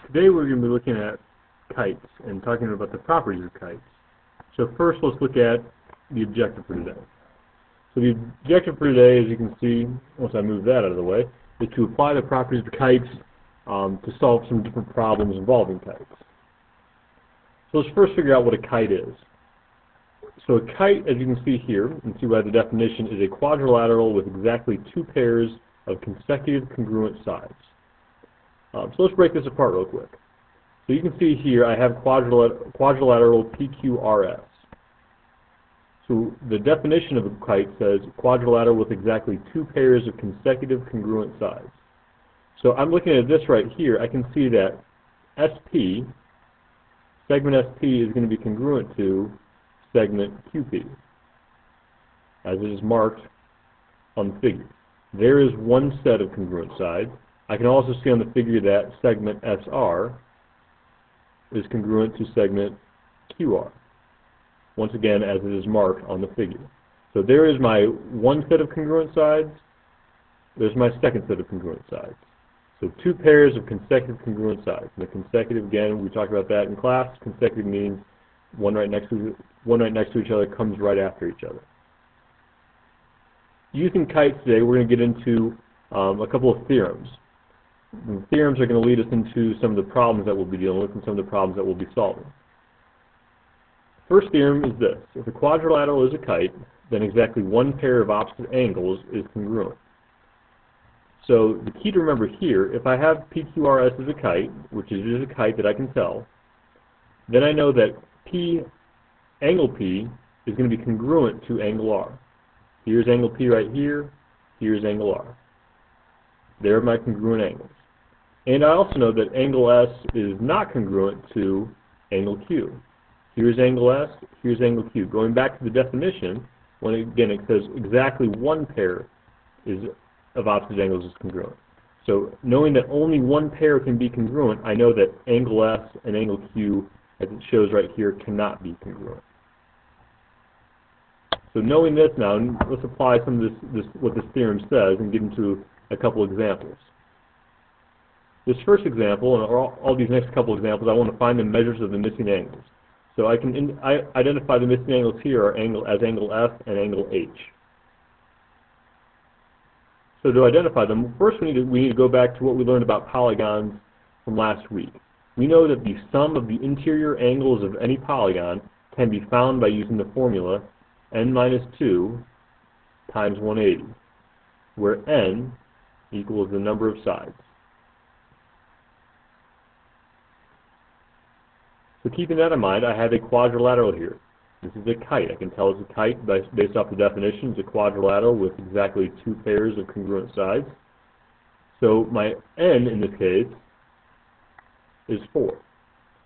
Today we're going to be looking at kites and talking about the properties of kites. So first let's look at the objective for today. So the objective for today, as you can see, once I move that out of the way, is to apply the properties of kites to solve some different problems involving kites. So let's first figure out what a kite is. So a kite, as you can see here, and see by the definition, is a quadrilateral with exactly two pairs of consecutive congruent sides. So let's break this apart real quick. So you can see here I have quadrilateral PQRS. So the definition of a kite says quadrilateral with exactly two pairs of consecutive congruent sides. So I'm looking at this right here. I can see that SP, segment SP, is going to be congruent to segment QP, as it is marked on the figure. There is one set of congruent sides. I can also see on the figure that segment SR is congruent to segment QR, once again as it is marked on the figure. So there is my one set of congruent sides, there's my second set of congruent sides. So two pairs of consecutive congruent sides. And the consecutive, again, we talked about that in class. Consecutive means one right next to each other comes right after each other. Using kites today, we're going to get into a couple of theorems. And the theorems are going to lead us into some of the problems that we'll be dealing with and some of the problems that we'll be solving. First theorem is this: if a quadrilateral is a kite, then exactly one pair of opposite angles is congruent. So the key to remember here, if I have PQRS as a kite, which is a kite that I can tell, then I know that angle P is going to be congruent to angle R. Here's angle P right here, here's angle R. There are my congruent angles. And I also know that angle S is not congruent to angle Q. Here's angle S, here's angle Q. Going back to the definition, when again it says exactly one pair of opposite angles is congruent. So knowing that only one pair can be congruent, I know that angle S and angle Q, as it shows right here, cannot be congruent. So knowing this now, let's apply some of what this theorem says and get into a couple examples. This first example, and all these next couple examples, I want to find the measures of the missing angles. So I can identify the missing angles here as angle F and angle H. So to identify them, first we need to go back to what we learned about polygons from last week. We know that the sum of the interior angles of any polygon can be found by using the formula n minus 2 times 180, where n equals the number of sides. So keeping that in mind, I have a quadrilateral here. This is a kite. I can tell it's a kite based off the definition. It's a quadrilateral with exactly two pairs of congruent sides. So my n in this case is 4.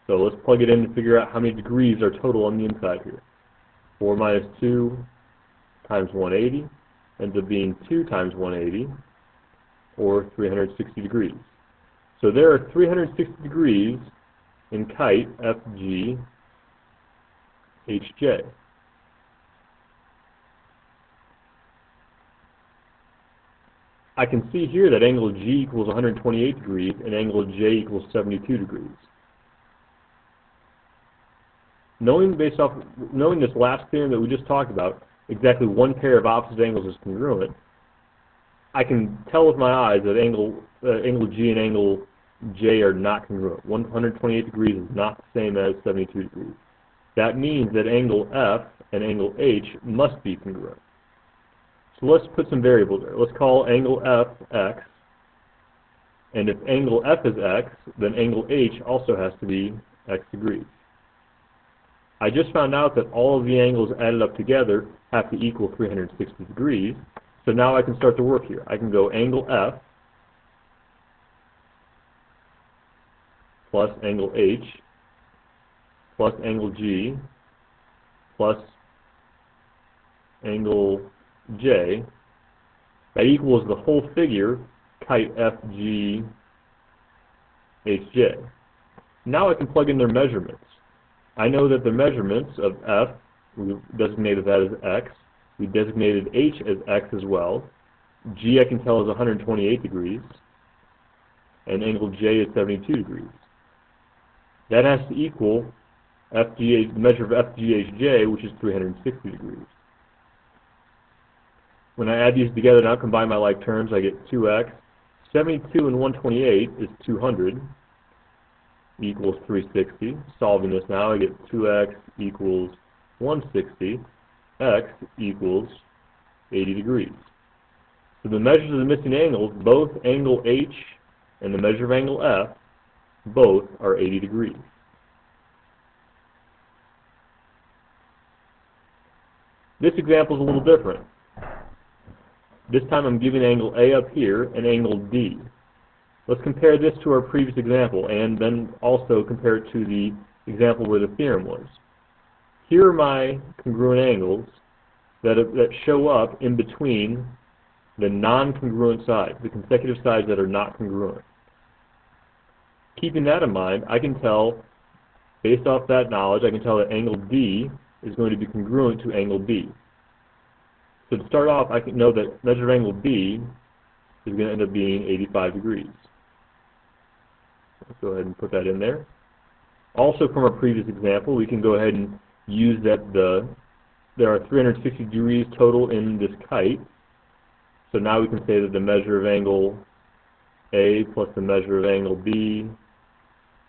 So let's plug it in to figure out how many degrees are total on the inside here. 4 minus 2 times 180 ends up being 2 times 180, or 360 degrees. So there are 360 degrees in kite FG HJ. I can see here that angle G equals 128 degrees and angle J equals 72 degrees. Knowing this last theorem that we just talked about, exactly one pair of opposite angles is congruent, I can tell with my eyes that angle G and angle J are not congruent. 128 degrees is not the same as 72 degrees. That means that angle F and angle H must be congruent. So let's put some variables there. Let's call angle F X, and if angle F is X, then angle H also has to be X degrees. I just found out that all of the angles added up together have to equal 360 degrees, so now I can start to work here. I can go angle F plus angle H plus angle G plus angle J. That equals the whole figure, kite FG HJ. Now I can plug in their measurements. I know that the measurements of F, we designated that as X. We designated H as X as well. G I can tell is 128 degrees. And angle J is 72 degrees. that has to equal FGH, the measure of FGHJ, which is 360 degrees. When I add these together, now combine my like terms, I get 2x. 72 and 128 is 200 equals 360. Solving this now, I get 2x equals 160. X equals 80 degrees. So the measures of the missing angles, both angle H and the measure of angle F, both are 80 degrees. This example is a little different. This time I'm giving angle A up here and angle D. Let's compare this to our previous example and then also compare it to the example where the theorem was. Here are my congruent angles that show up in between the non-congruent sides, the consecutive sides that are not congruent. Keeping that in mind, I can tell, based off that knowledge, I can tell that angle D is going to be congruent to angle B. So to start off, I can know that measure of angle B is going to end up being 85 degrees. Let's go ahead and put that in there. Also from our previous example, we can go ahead and use that there are 360 degrees total in this kite. So now we can say that the measure of angle A plus the measure of angle B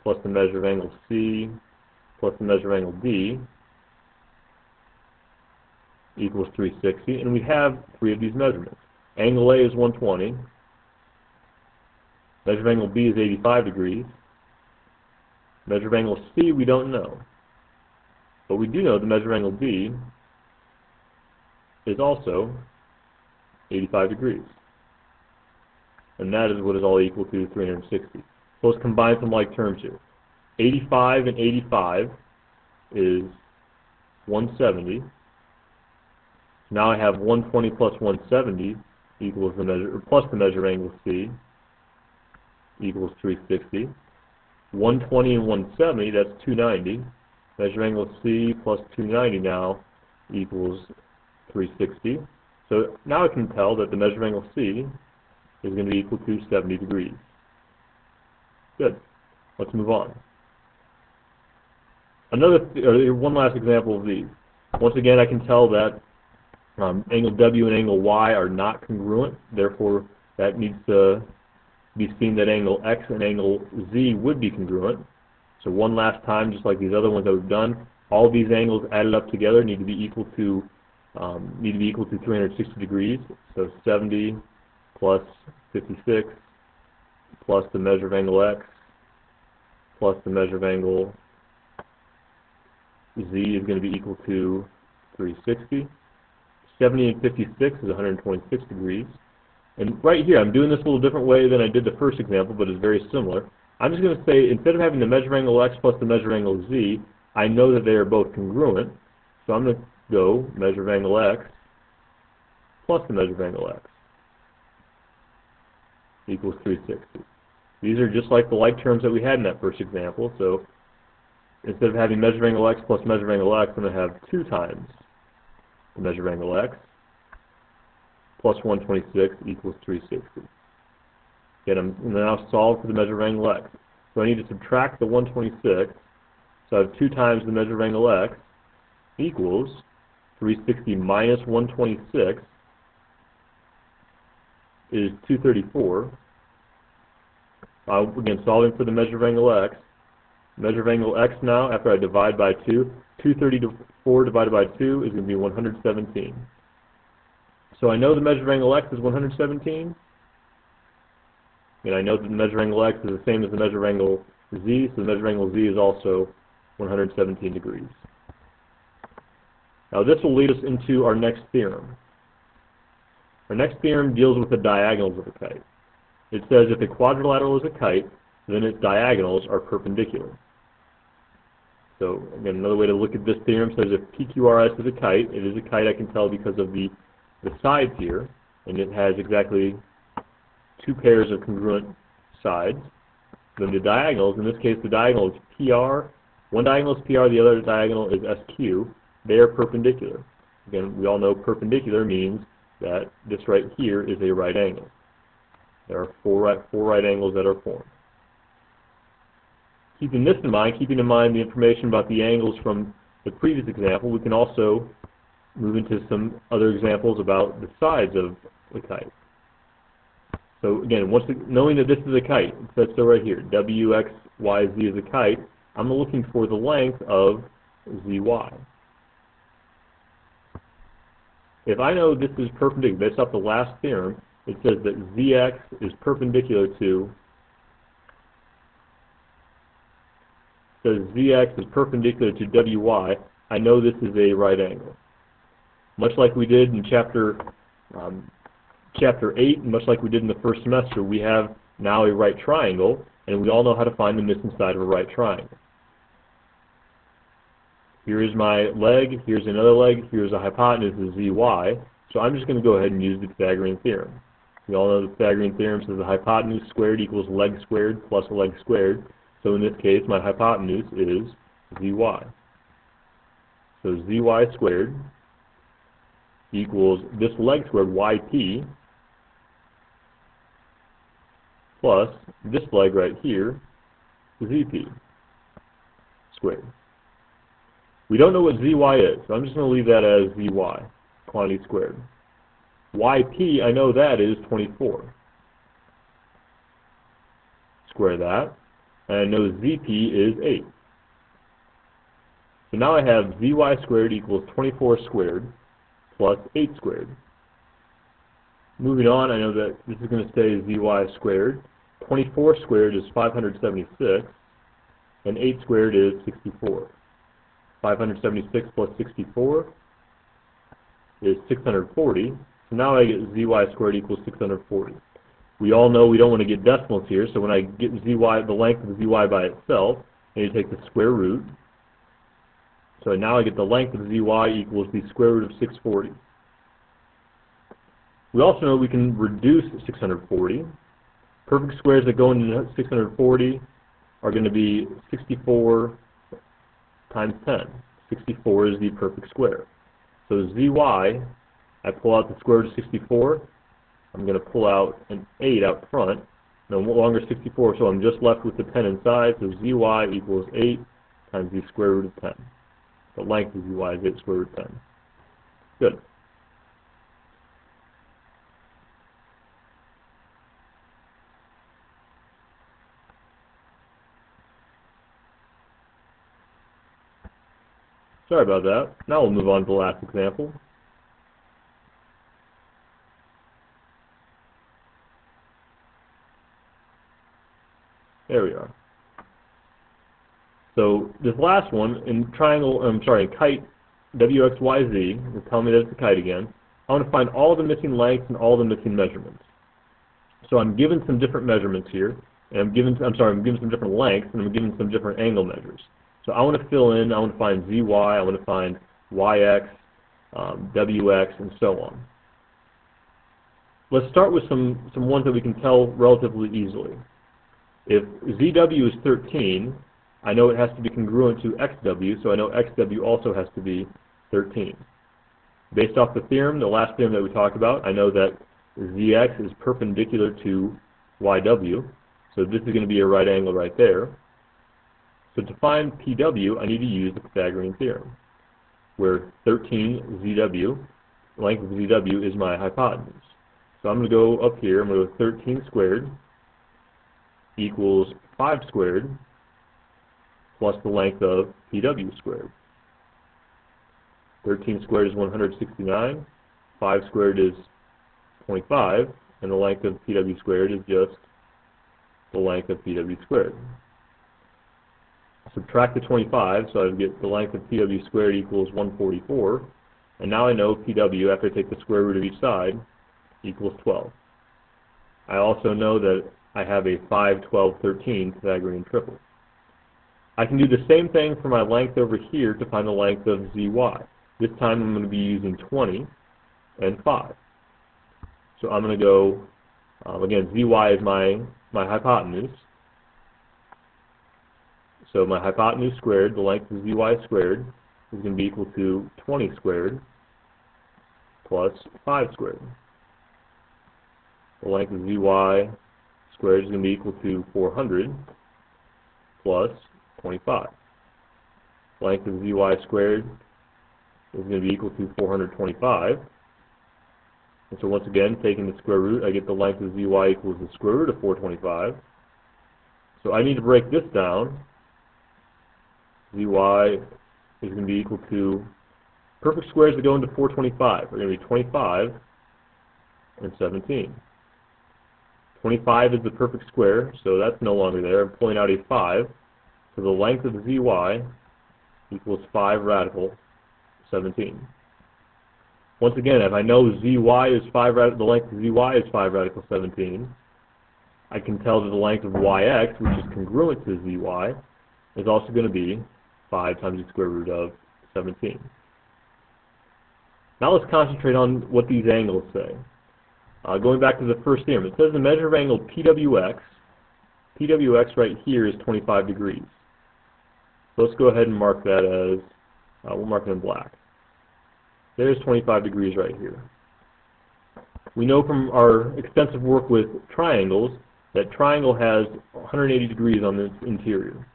plus the measure of angle C plus the measure of angle D equals 360, and we have three of these measurements. Angle A is 120, measure of angle B is 85 degrees, measure of angle C we don't know, but we do know the measure of angle B is also 85 degrees, and that is what is all equal to 360. So let's combine some like terms here. 85 and 85 is 170. Now I have 120 plus 170 equals the measure, or plus the measure of angle C equals 360. 120 and 170, that's 290. Measure angle C plus 290 now equals 360. So now I can tell that the measure of angle C is going to be equal to 70 degrees. Good. Let's move on. One last example of these. Once again, I can tell that angle W and angle Y are not congruent. Therefore, that needs to be seen that angle X and angle Z would be congruent. So one last time, just like these other ones that we've done, all these angles added up together need to be equal to 360 degrees. So 70 plus 56 plus the measure of angle X plus the measure of angle Z is going to be equal to 360. 70 and 56 is 126 degrees. And right here, I'm doing this a little different way than I did the first example, but it's very similar. I'm just going to say, instead of having the measure of angle X plus the measure of angle Z, I know that they are both congruent. So I'm going to go measure of angle X plus the measure of angle X equals 360. These are just like the like terms that we had in that first example. So instead of having measure of angle X plus measure of angle X, I'm going to have 2 times the measure of angle X plus 126 equals 360. Again, I'm now solve for the measure of angle X. So I need to subtract the 126. So I have 2 times the measure of angle X equals 360 minus 126 is 234. Again, solving for the measure of angle X. Measure of angle X now, after I divide by 2, 234 divided by 2 is going to be 117. So I know the measure of angle X is 117. And I know that the measure of angle X is the same as the measure of angle Z, so the measure of angle Z is also 117 degrees. Now this will lead us into our next theorem. Our next theorem deals with the diagonals of a kite. It says if a quadrilateral is a kite, then its diagonals are perpendicular. So again, another way to look at this theorem says if PQRS is a kite, it is a kite, I can tell because of the sides here, and it has exactly 2 pairs of congruent sides. Then the diagonals, in this case the diagonal is PR, one diagonal is PR, the other diagonal is SQ. They are perpendicular. Again, we all know perpendicular means that this right here is a right angle. There are four right angles that are formed. Keeping this in mind, keeping in mind the information about the angles from the previous example, we can also move into some other examples about the sides of the kite. So again, knowing that this is a kite, it says so right here, W, X, Y, Z is a kite, I'm looking for the length of ZY. If I know this is perpendicular, based off the last theorem, it says that ZX is perpendicular to, ZX is perpendicular to WY, I know this is a right angle. Much like we did in chapter 8, and much like we did in the first semester, we have now a right triangle, and we all know how to find the missing side of a right triangle. Here is my leg, here's another leg, here's a hypotenuse of ZY, so I'm just going to go ahead and use the Pythagorean theorem. We all know the Pythagorean theorem says the hypotenuse squared equals leg squared plus a leg squared, so in this case my hypotenuse is ZY. So ZY squared equals this leg squared, YP, plus this leg right here, ZP squared. We don't know what ZY is, so I'm just going to leave that as ZY, quantity squared. YP, I know that is 24. Square that, and I know ZP is 8. So now I have ZY squared equals 24 squared plus 8 squared. Moving on, I know that this is going to stay ZY squared. 24 squared is 576, and 8 squared is 64. 576 plus 64 is 640. So now I get ZY squared equals 640. We all know we don't want to get decimals here, so when I get ZY, the length of ZY by itself, I need to take the square root. So now I get the length of ZY equals the square root of 640. We also know we can reduce 640. Perfect squares that go into 640 are going to be 64 times 10. 64 is the perfect square. So ZY, I pull out the square root of 64. I'm going to pull out an 8 out front. No longer 64, so I'm just left with the 10 inside. So ZY equals 8 times the square root of 10. The length of ZY is 8 square root of 10. Good. Sorry about that. Now we'll move on to the last example. There we are. So this last one, in kite WXYZ, will tell me that it's a kite again. I want to find all the missing lengths and all the missing measurements. So I'm given some different measurements here, and I'm given some different lengths, and I'm given some different angle measures. So I want to fill in, I want to find ZY, I want to find YX, WX, and so on. Let's start with some ones that we can tell relatively easily. If ZW is 13, I know it has to be congruent to XW, so I know XW also has to be 13. Based off the theorem, the last theorem that we talked about, I know that ZX is perpendicular to YW, so this is going to be a right angle right there. So to find PW, I need to use the Pythagorean theorem, where 13 ZW, the length of ZW, is my hypotenuse. So I'm going to go up here, I'm going to go 13 squared equals 5 squared plus the length of PW squared. 13 squared is 169, 5 squared is 25, and the length of PW squared is just the length of PW squared. Subtract the 25, so I get the length of PW squared equals 144, and now I know PW, after I take the square root of each side, equals 12. I also know that I have a 5, 12, 13 Pythagorean triple. I can do the same thing for my length over here to find the length of ZY. This time I'm going to be using 20 and 5. So I'm going to go, again, ZY is my hypotenuse. So my hypotenuse squared, the length of ZY squared, is going to be equal to 20 squared plus 5 squared. The length of ZY squared is going to be equal to 400 plus 25. Length of zy squared is going to be equal to 425. And so once again, taking the square root, I get the length of zy equals the square root of 425. So I need to break this down. Zy is going to be equal to perfect squares that go into 425 are going to be 25 and 17. 25 is the perfect square, so that's no longer there. I'm pulling out a 5. So the length of zy equals 5 radical 17. Once again, if I know zy is 5 the length of zy is 5 radical 17, I can tell that the length of yx, which is congruent to zy, is also going to be 5 times the square root of 17. Now let's concentrate on what these angles say. Going back to the first theorem, it says the measure of angle PWX right here is 25 degrees. So let's go ahead and mark that as, we'll mark it in black. There's 25 degrees right here. We know from our extensive work with triangles that triangle has 180 degrees on its interior.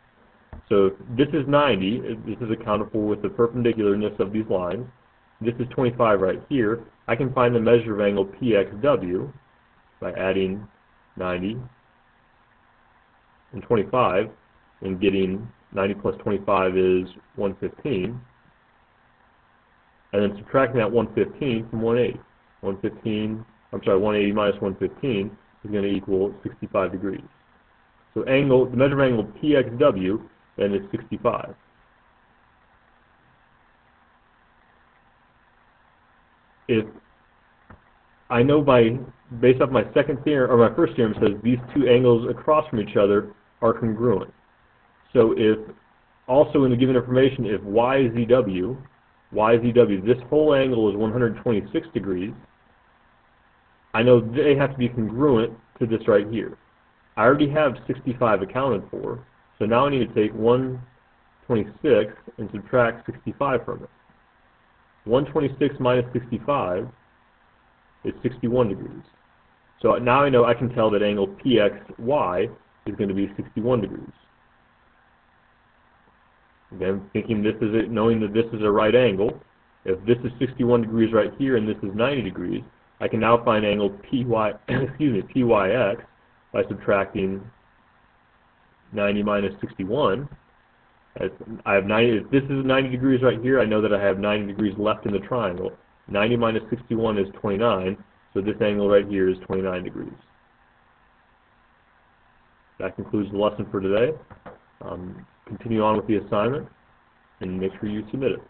So if this is 90, this is accounted for with the perpendicularness of these lines. This is 25 right here. I can find the measure of angle PXW by adding 90 and 25 and getting 90 plus 25 is 115. And then subtracting that 115 from 180. 180 minus 115 is going to equal 65 degrees. So the measure of angle PXW then is 65. If I know based off my second theorem, or my first theorem says these two angles across from each other are congruent. So if also in the given information, if YZW, this whole angle is 126 degrees, I know they have to be congruent to this right here. I already have 65 accounted for, so now I need to take 126 and subtract 65 from it. 126 minus 65 is 61 degrees. So now I know I can tell that angle PXY is going to be 61 degrees. Again, thinking this is it, knowing that this is a right angle, if this is 61 degrees right here and this is 90 degrees, I can now find angle PYX by subtracting 90 minus 61. I have 90. If this is 90 degrees right here, I know that I have 90 degrees left in the triangle. 90 minus 61 is 29, so this angle right here is 29 degrees. That concludes the lesson for today. Continue on with the assignment, and make sure you submit it.